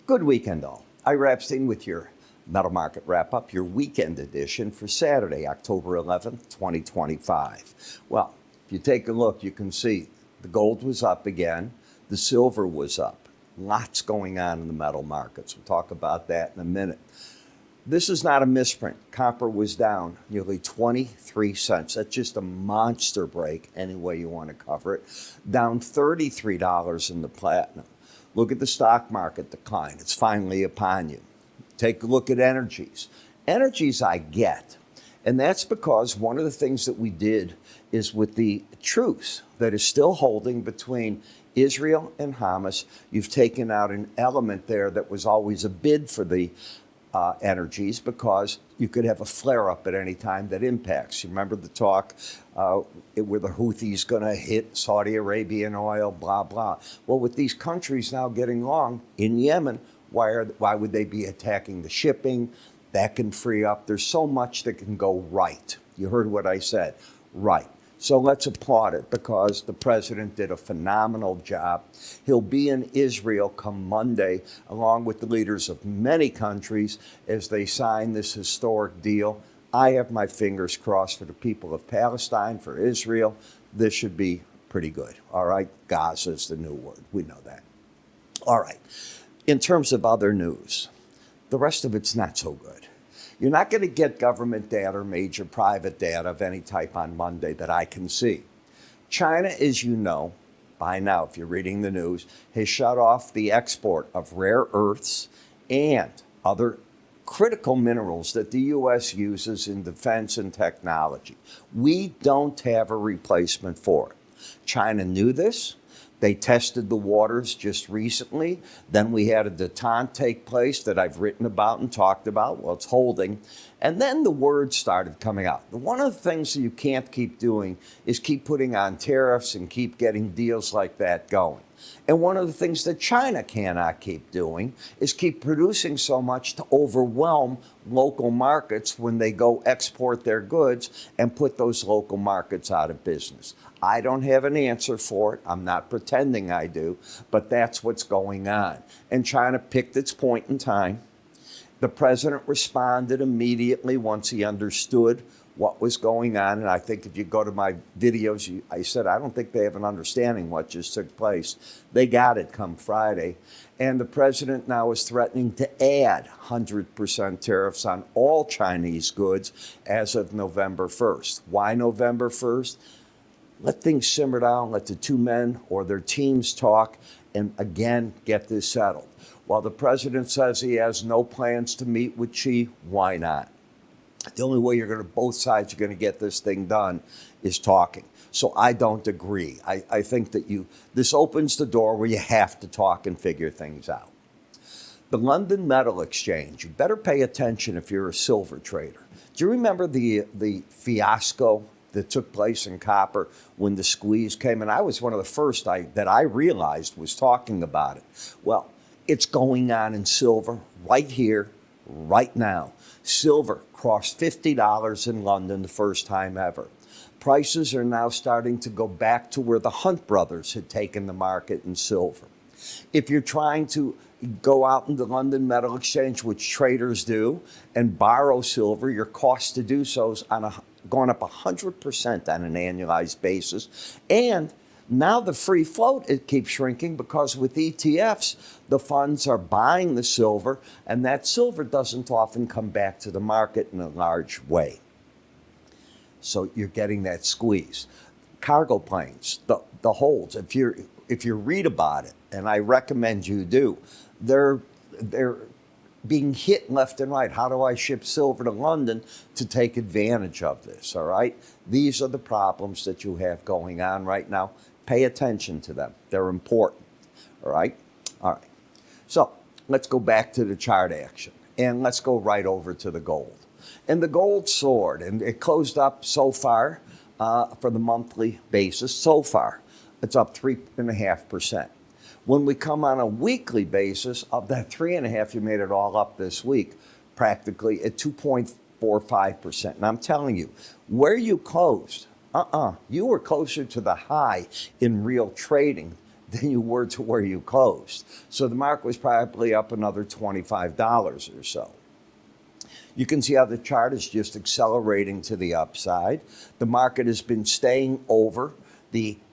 Good weekend, all. Ira Epstein with your Metal Market Wrap-Up, your weekend edition for Saturday, October 11th, 2025. Well, if you take a look, you can see the gold was up again. The silver was up. Lots going on in the metal markets. We'll talk about that in a minute. This is not a misprint. Copper was down nearly 23 cents. That's just a monster break, any way you want to cover it. Down $33 in the platinum. Look at the stock market decline. It's finally upon you. Take a look at energies. Energies I get. And that's because one of the things that we did is with the truce that is still holding between Israel and Hamas, you've taken out an element there that was always a bid for the energies, because you could have a flare-up at any time that impacts. You remember the talk where the Houthis going to hit Saudi Arabian oil, blah, blah. Well, with these countries now getting along in Yemen, why would they be attacking the shipping? That can free up. There's so much that can go right. You heard what I said. Right. So let's applaud it, because the president did a phenomenal job. He'll be in Israel come Monday, along with the leaders of many countries, as they sign this historic deal. I have my fingers crossed for the people of Palestine, for Israel. This should be pretty good. All right? Gaza is the new word. We know that. All right. In terms of other news, the rest of it's not so good. You're not going to get government data or major private data of any type on Monday that I can see. China, as you know, by now, if you're reading the news, has shut off the export of rare earths and other critical minerals that the U.S. uses in defense and technology. We don't have a replacement for it. China knew this. They tested the waters just recently. Then we had a detente take place that I've written about and talked about. Well, it's holding. And then the word started coming out. One of the things that you can't keep doing is keep putting on tariffs and keep getting deals like that going. And one of the things that China cannot keep doing is keep producing so much to overwhelm local markets when they go export their goods and put those local markets out of business. I don't have an answer for it. I'm not pretending I do, but that's what's going on. And China picked its point in time. The president responded immediately once he understood what was going on. And I think if you go to my videos, I said, I don't think they have an understanding what just took place. They got it come Friday. And the president now is threatening to add 100% tariffs on all Chinese goods as of November 1st. Why November 1st? Let things simmer down, let the two men or their teams talk, and again, get this settled. While the president says he has no plans to meet with Xi, why not? The only way both sides are going to get this thing done is talking. So I don't agree. I think that this opens the door where you have to talk and figure things out. The London Metal Exchange, you better pay attention if you're a silver trader. Do you remember the fiasco that took place in copper when the squeeze came? And I was one of the first that I realized was talking about it. Well, it's going on in silver right here, right now. Silver crossed $50 in London the first time ever. Prices are now starting to go back to where the Hunt brothers had taken the market in silver. If you're trying to go out in the London Metal Exchange, which traders do, and borrow silver, your cost to do so is going up 100% on an annualized basis. And now the free float, it keeps shrinking, because with ETFs, the funds are buying the silver, and that silver doesn't often come back to the market in a large way. So you're getting that squeeze. Cargo planes, the holds, if you read about it, and I recommend you do, they're being hit left and right. How do I ship silver to London to take advantage of this, all right? These are the problems that you have going on right now. Pay attention to them. They're important, all right? All right. So let's go back to the chart action, and let's go right over to the gold. And the gold soared, and it closed up so far for the monthly basis. So far, it's up 3.5%. When we come on a weekly basis, of that 3.5%, you made it all up this week, practically at 2.45%. And I'm telling you, where you closed, you were closer to the high in real trading than you were to where you closed. So the market was probably up another $25 or so. You can see how the chart is just accelerating to the upside. The market has been staying over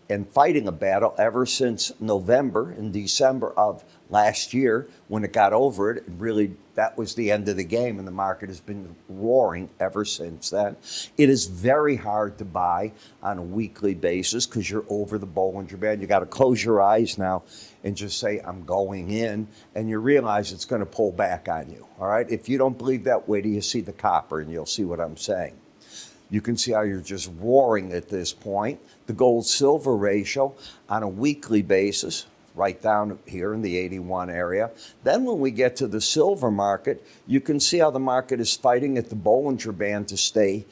and fighting a battle ever since November and December of last year when it got over it. Really, that was the end of the game, and the market has been roaring ever since then. It is very hard to buy on a weekly basis because you're over the Bollinger Band. You got to close your eyes now and just say, I'm going in, and you realize it's going to pull back on you, all right? If you don't believe that, wait till you see the copper, and you'll see what I'm saying. You can see how you're just roaring at this point. The gold-silver ratio on a weekly basis, right down here in the 81 area. Then when we get to the silver market, you can see how the market is fighting at the Bollinger Band to stay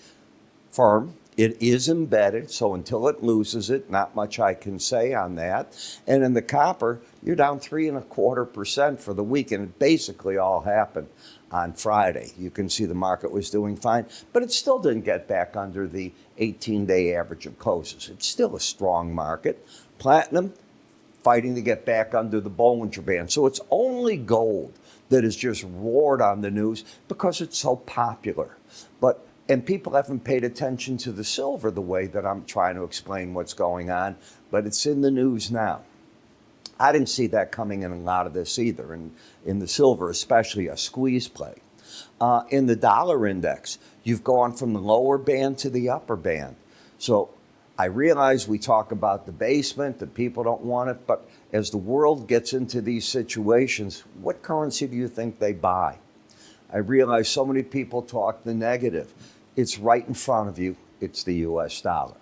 firm. It is embedded, so until it loses it, not much I can say on that. And in the copper, you're down 3.25% for the week, and it basically all happened on Friday. You can see the market was doing fine, but it still didn't get back under the 18-day average of closes. It's still a strong market. Platinum fighting to get back under the Bollinger Band. So it's only gold that has just roared on the news because it's so popular. And people haven't paid attention to the silver the way that I'm trying to explain what's going on, but it's in the news now. I didn't see that coming in a lot of this either, in the silver, especially a squeeze play. In the dollar index, you've gone from the lower band to the upper band. So I realize we talk about the basement, that people don't want it, but as the world gets into these situations, what currency do you think they buy? I realize so many people talk the negative. It's right in front of you. It's the US dollar.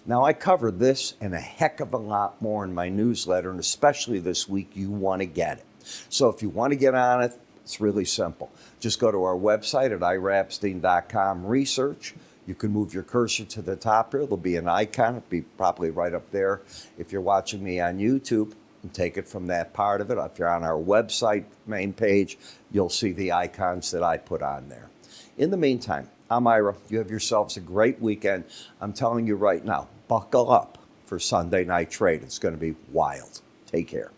Now, I cover this and a heck of a lot more in my newsletter, and especially this week, you want to get it. So if you want to get on it, it's really simple. Just go to our website at iraepstein.com, research. You can move your cursor to the top here. There'll be an icon. It'll be probably right up there if you're watching me on YouTube, and take it from that part of it. If you're on our website main page, you'll see the icons that I put on there. In the meantime, I'm Ira. You have yourselves a great weekend. I'm telling you right now, buckle up for Sunday night trade. It's going to be wild. Take care.